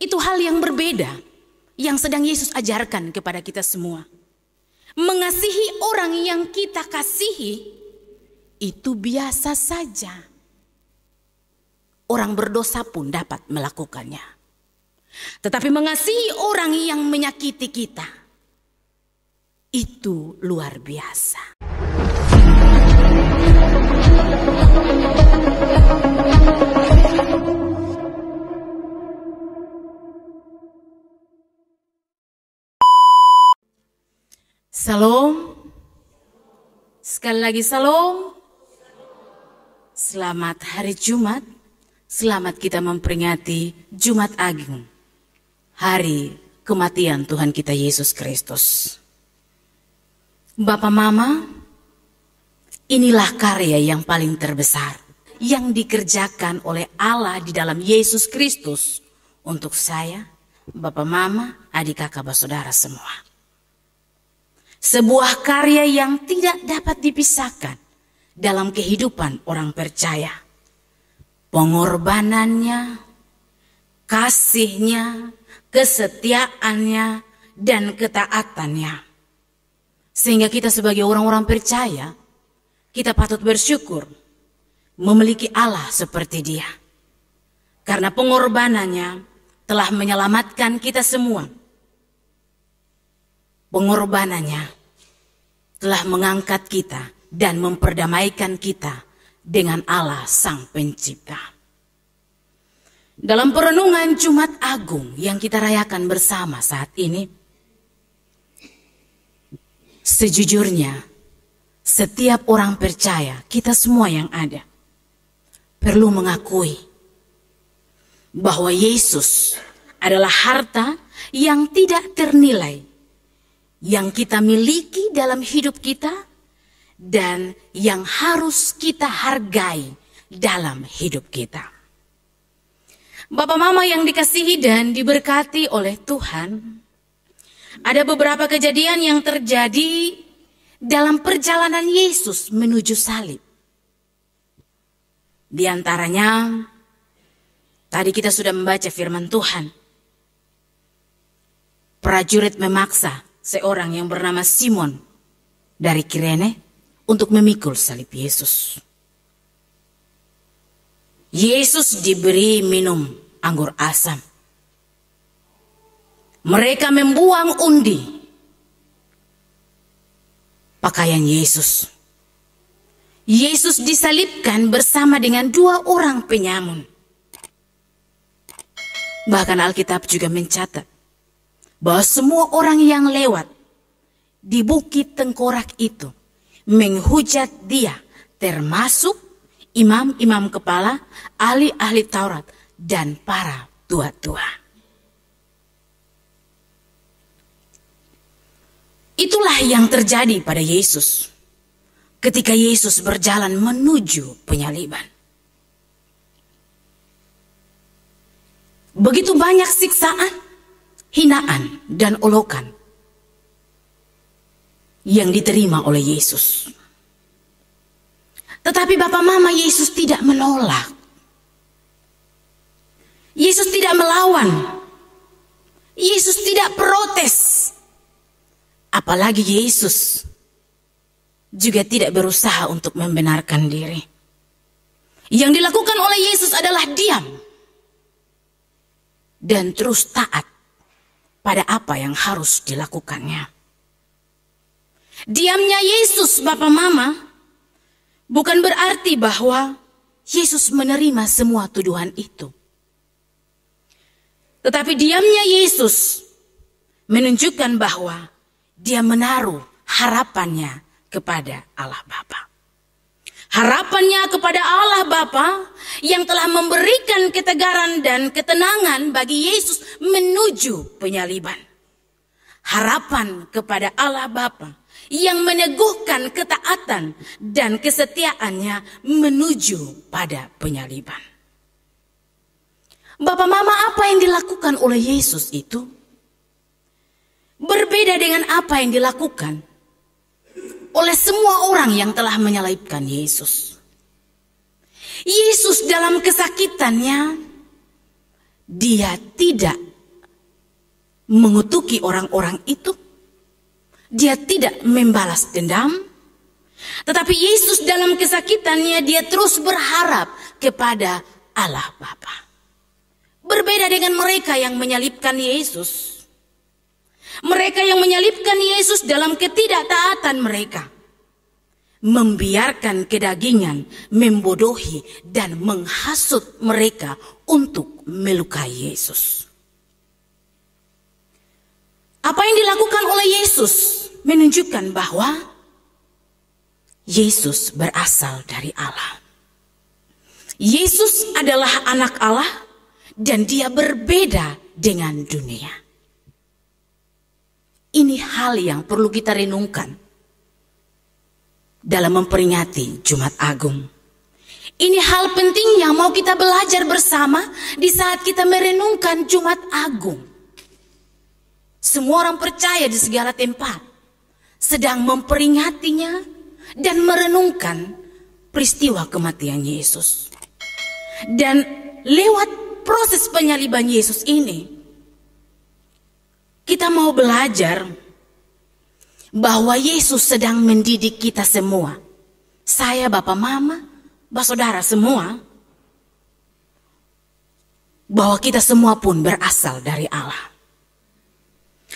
Itu hal yang berbeda yang sedang Yesus ajarkan kepada kita semua. Mengasihi orang yang kita kasihi itu biasa saja. Orang berdosa pun dapat melakukannya. Tetapi mengasihi orang yang menyakiti kita, itu luar biasa. Salam. Sekali lagi salam. Selamat hari Jumat. Selamat kita memperingati Jumat Agung, hari kematian Tuhan kita Yesus Kristus. Bapak Mama, inilah karya yang paling terbesar yang dikerjakan oleh Allah di dalam Yesus Kristus untuk saya, Bapak Mama, adik kakak saudara semua. Sebuah karya yang tidak dapat dipisahkan dalam kehidupan orang percaya. Pengorbanannya, kasihnya, kesetiaannya, dan ketaatannya. Sehingga kita sebagai orang-orang percaya, kita patut bersyukur memiliki Allah seperti Dia. Karena pengorbanannya telah menyelamatkan kita semua. Pengorbanannya telah mengangkat kita dan memperdamaikan kita dengan Allah Sang Pencipta. Dalam perenungan Jumat Agung yang kita rayakan bersama saat ini, sejujurnya setiap orang percaya, kita semua yang ada, perlu mengakui bahwa Yesus adalah harta yang tidak ternilai yang kita miliki dalam hidup kita dan yang harus kita hargai dalam hidup kita. Bapak Mama yang dikasihi dan diberkati oleh Tuhan, ada beberapa kejadian yang terjadi dalam perjalanan Yesus menuju salib. Di antaranya, tadi kita sudah membaca firman Tuhan. Prajurit memaksa seorang yang bernama Simon dari Kirene untuk memikul salib Yesus. Yesus diberi minum anggur asam. Mereka membuang undi pakaian Yesus. Yesus disalibkan bersama dengan 2 orang penyamun. Bahkan Alkitab juga mencatat bahwa semua orang yang lewat di bukit tengkorak itu menghujat dia, termasuk imam-imam kepala, ahli-ahli Taurat, dan para tua-tua. Itulah yang terjadi pada Yesus ketika Yesus berjalan menuju penyaliban. Begitu banyak siksaan, hinaan, dan olokan yang diterima oleh Yesus. Tetapi Bapak Mama, Yesus tidak menolak. Yesus tidak melawan. Yesus tidak protes. Apalagi Yesus juga tidak berusaha untuk membenarkan diri. Yang dilakukan oleh Yesus adalah diam dan terus taat pada apa yang harus dilakukannya. Diamnya Yesus, Bapak Mama, bukan berarti bahwa Yesus menerima semua tuduhan itu. Tetapi diamnya Yesus menunjukkan bahwa Dia menaruh harapannya kepada Allah Bapa. Harapannya kepada Allah Bapa yang telah memberikan ketegaran dan ketenangan bagi Yesus menuju penyaliban. Harapan kepada Allah Bapa yang meneguhkan ketaatan dan kesetiaannya menuju pada penyaliban. Bapak Mama, apa yang dilakukan oleh Yesus itu berbeda dengan apa yang dilakukan oleh semua orang yang telah menyalibkan Yesus. Yesus dalam kesakitannya, Dia tidak mengutuki orang-orang itu. Dia tidak membalas dendam. Tetapi Yesus dalam kesakitannya dia terus berharap kepada Allah Bapa. Berbeda dengan mereka yang menyalibkan Yesus. Mereka yang menyalibkan Yesus dalam ketidaktaatan mereka. Membiarkan kedagingan, membodohi dan menghasut mereka untuk melukai Yesus. Apa yang dilakukan oleh Yesus menunjukkan bahwa Yesus berasal dari Allah. Yesus adalah anak Allah dan dia berbeda dengan dunia. Ini hal yang perlu kita renungkan dalam memperingati Jumat Agung. Ini hal penting yang mau kita belajar bersama di saat kita merenungkan Jumat Agung. Semua orang percaya di segala tempat sedang memperingatinya dan merenungkan peristiwa kematian Yesus. Dan lewat proses penyaliban Yesus ini, kita mau belajar bahwa Yesus sedang mendidik kita semua. Saya, Bapak, Mama, Saudara semua. Bahwa kita semua pun berasal dari Allah.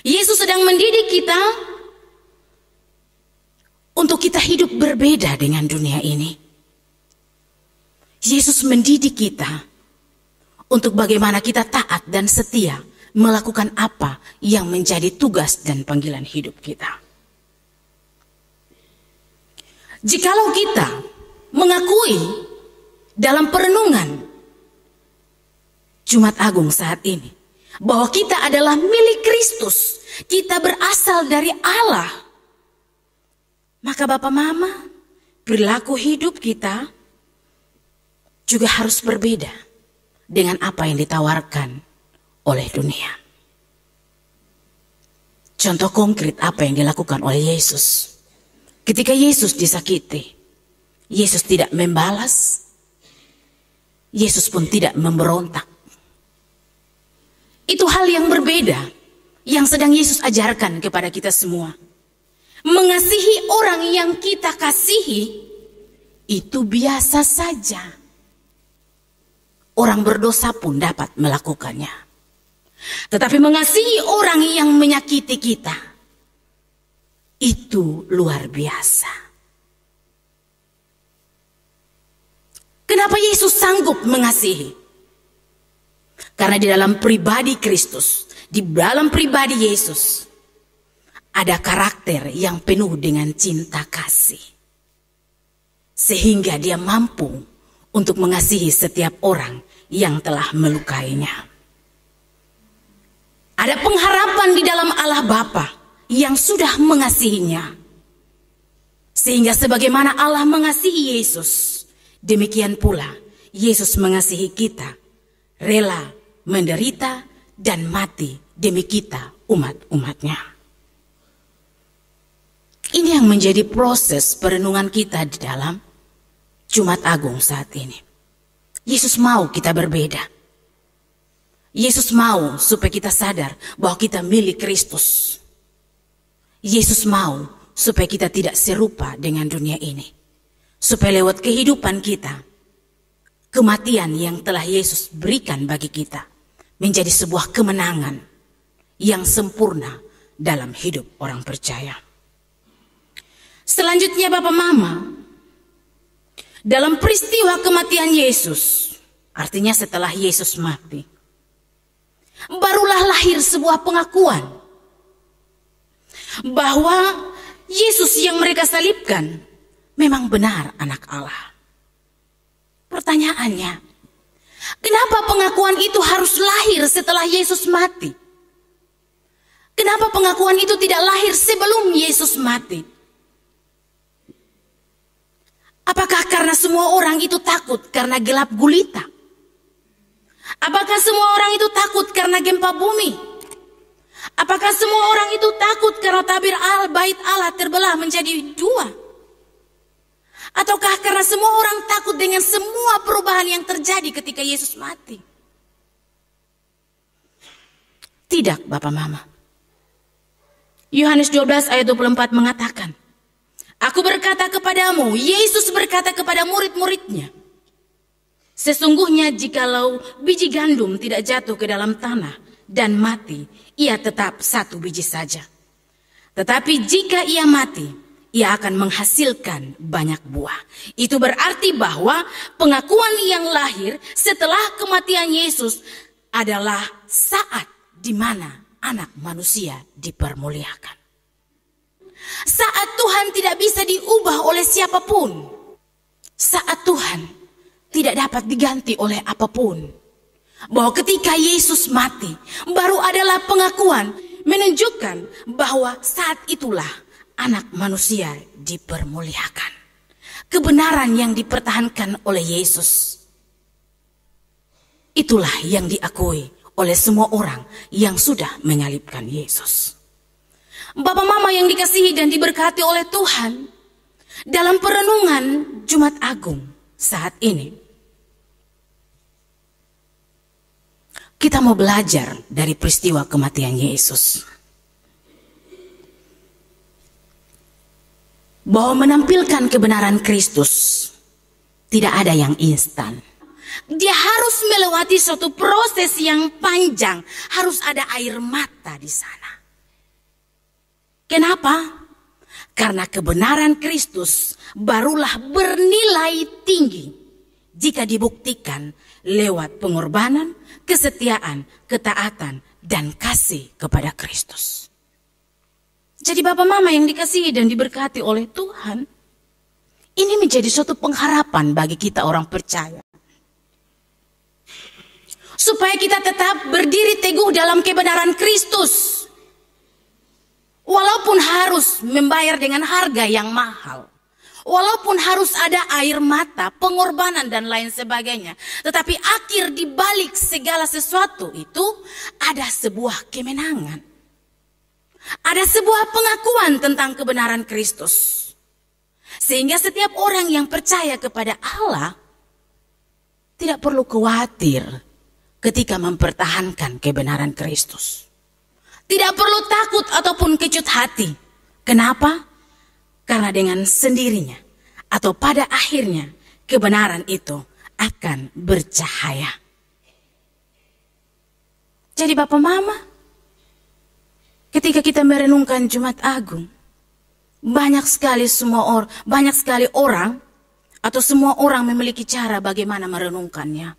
Yesus sedang mendidik kita untuk kita hidup berbeda dengan dunia ini. Yesus mendidik kita untuk bagaimana kita taat dan setia melakukan apa yang menjadi tugas dan panggilan hidup kita. Jikalau kita mengakui dalam perenungan Jumat Agung saat ini bahwa kita adalah milik Kristus, kita berasal dari Allah, maka Bapak Mama, perilaku hidup kita juga harus berbeda dengan apa yang ditawarkan oleh dunia. Contoh konkret apa yang dilakukan oleh Yesus. Ketika Yesus disakiti, Yesus tidak membalas, Yesus pun tidak memberontak. Itu hal yang berbeda yang sedang Yesus ajarkan kepada kita semua. Mengasihi orang yang kita kasihi itu biasa saja. Orang berdosa pun dapat melakukannya. Tetapi mengasihi orang yang menyakiti kita, itu luar biasa. Kenapa Yesus sanggup mengasihi? Karena di dalam pribadi Kristus, di dalam pribadi Yesus, ada karakter yang penuh dengan cinta kasih. Sehingga dia mampu untuk mengasihi setiap orang yang telah melukainya. Ada pengharapan di dalam Allah Bapa yang sudah mengasihinya. Sehingga sebagaimana Allah mengasihi Yesus, demikian pula Yesus mengasihi kita, rela menderita dan mati demi kita umat-umatnya. Ini yang menjadi proses perenungan kita di dalam Jumat Agung saat ini. Yesus mau kita berbeda. Yesus mau supaya kita sadar bahwa kita milik Kristus. Yesus mau supaya kita tidak serupa dengan dunia ini. Supaya lewat kehidupan kita, kematian yang telah Yesus berikan bagi kita menjadi sebuah kemenangan yang sempurna dalam hidup orang percaya. Selanjutnya Bapak Mama, dalam peristiwa kematian Yesus, artinya setelah Yesus mati, barulah lahir sebuah pengakuan bahwa Yesus yang mereka salibkan memang benar anak Allah. Pertanyaannya, kenapa pengakuan itu harus lahir setelah Yesus mati? Kenapa pengakuan itu tidak lahir sebelum Yesus mati? Apakah karena semua orang itu takut karena gelap gulita? Apakah semua orang itu takut karena gempa bumi? Apakah semua orang itu takut karena tabir bait Allah terbelah menjadi dua? Ataukah karena semua orang takut dengan semua perubahan yang terjadi ketika Yesus mati? Tidak, Bapak Mama. Yohanes 12 ayat 24 mengatakan, Aku berkata kepadamu, Yesus berkata kepada murid-muridnya, sesungguhnya jikalau biji gandum tidak jatuh ke dalam tanah dan mati, ia tetap satu biji saja. Tetapi jika ia mati, ia akan menghasilkan banyak buah. Itu berarti bahwa pengakuan yang lahir setelah kematian Yesus adalah saat di mana anak manusia dipermuliakan. Saat Tuhan tidak bisa diubah oleh siapapun. Saat Tuhan tidak dapat diganti oleh apapun. Bahwa ketika Yesus mati, baru adalah pengakuan menunjukkan bahwa saat itulah anak manusia dipermuliakan. Kebenaran yang dipertahankan oleh Yesus, itulah yang diakui oleh semua orang yang sudah menyalibkan Yesus. Bapak Mama yang dikasihi dan diberkati oleh Tuhan, dalam perenungan Jumat Agung saat ini, kita mau belajar dari peristiwa kematian Yesus. Bahwa menampilkan kebenaran Kristus tidak ada yang instan. Dia harus melewati suatu proses yang panjang. Harus ada air mata di sana. Kenapa? Karena kebenaran Kristus barulah bernilai tinggi jika dibuktikan lewat pengorbanan, kesetiaan, ketaatan, dan kasih kepada Kristus. Jadi Bapak Mama yang dikasihi dan diberkati oleh Tuhan, ini menjadi suatu pengharapan bagi kita orang percaya. Supaya kita tetap berdiri teguh dalam kebenaran Kristus. Walaupun harus membayar dengan harga yang mahal. Walaupun harus ada air mata, pengorbanan dan lain sebagainya. Tetapi akhir di balik segala sesuatu itu ada sebuah kemenangan. Ada sebuah pengakuan tentang kebenaran Kristus. Sehingga setiap orang yang percaya kepada Allah tidak perlu khawatir ketika mempertahankan kebenaran Kristus. Tidak perlu takut ataupun kecut hati. Kenapa? Karena dengan sendirinya atau pada akhirnya kebenaran itu akan bercahaya. Jadi Bapak Mama, ketika kita merenungkan Jumat Agung, banyak sekali orang atau semua orang memiliki cara bagaimana merenungkannya.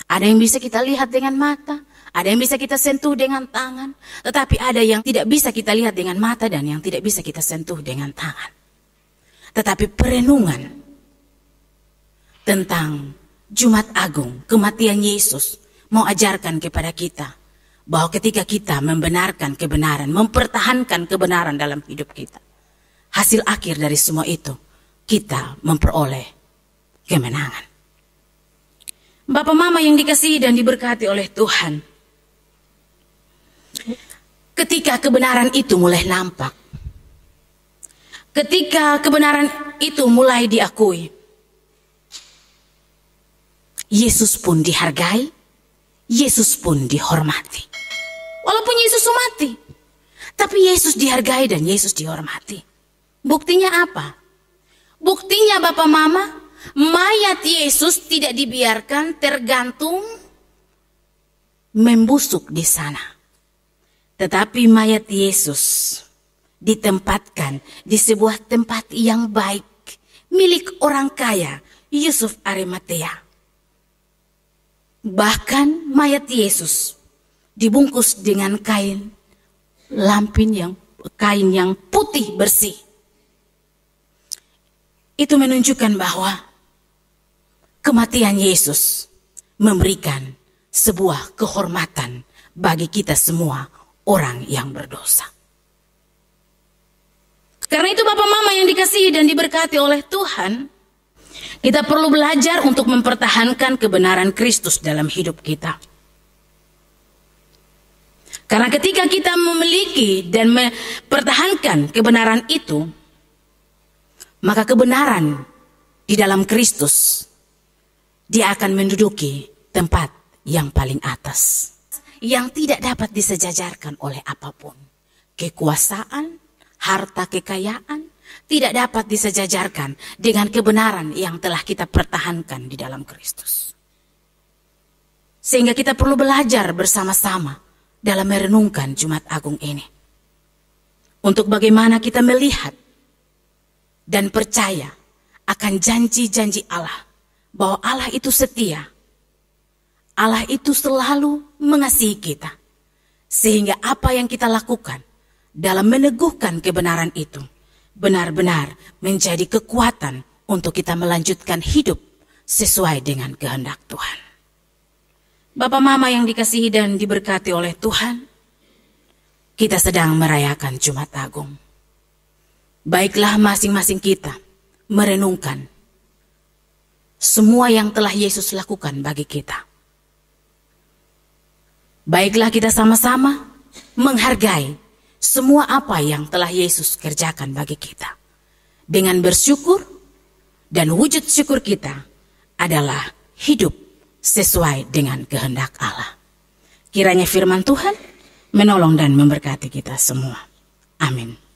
Ada yang bisa kita lihat dengan mata, ada yang bisa kita sentuh dengan tangan, tetapi ada yang tidak bisa kita lihat dengan mata dan yang tidak bisa kita sentuh dengan tangan. Tetapi perenungan tentang Jumat Agung, kematian Yesus, mau ajarkan kepada kita bahwa ketika kita membenarkan kebenaran, mempertahankan kebenaran dalam hidup kita, hasil akhir dari semua itu, kita memperoleh kemenangan. Bapak Mama yang dikasihi dan diberkati oleh Tuhan, ketika kebenaran itu mulai nampak, ketika kebenaran itu mulai diakui, Yesus pun dihargai, Yesus pun dihormati. Walaupun Yesus mati, tapi Yesus dihargai dan Yesus dihormati. Buktinya apa? Buktinya Bapak Mama, mayat Yesus tidak dibiarkan tergantung membusuk di sana. Tetapi mayat Yesus ditempatkan di sebuah tempat yang baik milik orang kaya Yusuf Arimatea. Bahkan mayat Yesus dibungkus dengan kain yang putih bersih. Itu menunjukkan bahwa kematian Yesus memberikan sebuah kehormatan bagi kita semua orang yang berdosa. Karena itu Bapak Mama yang dikasihi dan diberkati oleh Tuhan, kita perlu belajar untuk mempertahankan kebenaran Kristus dalam hidup kita. Karena ketika kita memiliki dan mempertahankan kebenaran itu, maka kebenaran di dalam Kristus, dia akan menduduki tempat yang paling atas. yang tidak dapat disejajarkan oleh apapun. Kekuasaan, harta kekayaan tidak dapat disejajarkan dengan kebenaran yang telah kita pertahankan di dalam Kristus. Sehingga kita perlu belajar bersama-sama dalam merenungkan Jumat Agung ini. Untuk bagaimana kita melihat dan percaya akan janji-janji Allah. Bahwa Allah itu setia. Allah itu selalu mengasihi kita. Sehingga apa yang kita lakukan dalam meneguhkan kebenaran itu benar-benar menjadi kekuatan untuk kita melanjutkan hidup sesuai dengan kehendak Tuhan. Bapak Mama yang dikasihi dan diberkati oleh Tuhan, kita sedang merayakan Jumat Agung. Baiklah masing-masing kita merenungkan semua yang telah Yesus lakukan bagi kita. Baiklah kita sama-sama menghargai semua apa yang telah Yesus kerjakan bagi kita. Dengan bersyukur, dan wujud syukur kita adalah hidup sesuai dengan kehendak Allah. Kiranya firman Tuhan menolong dan memberkati kita semua. Amin.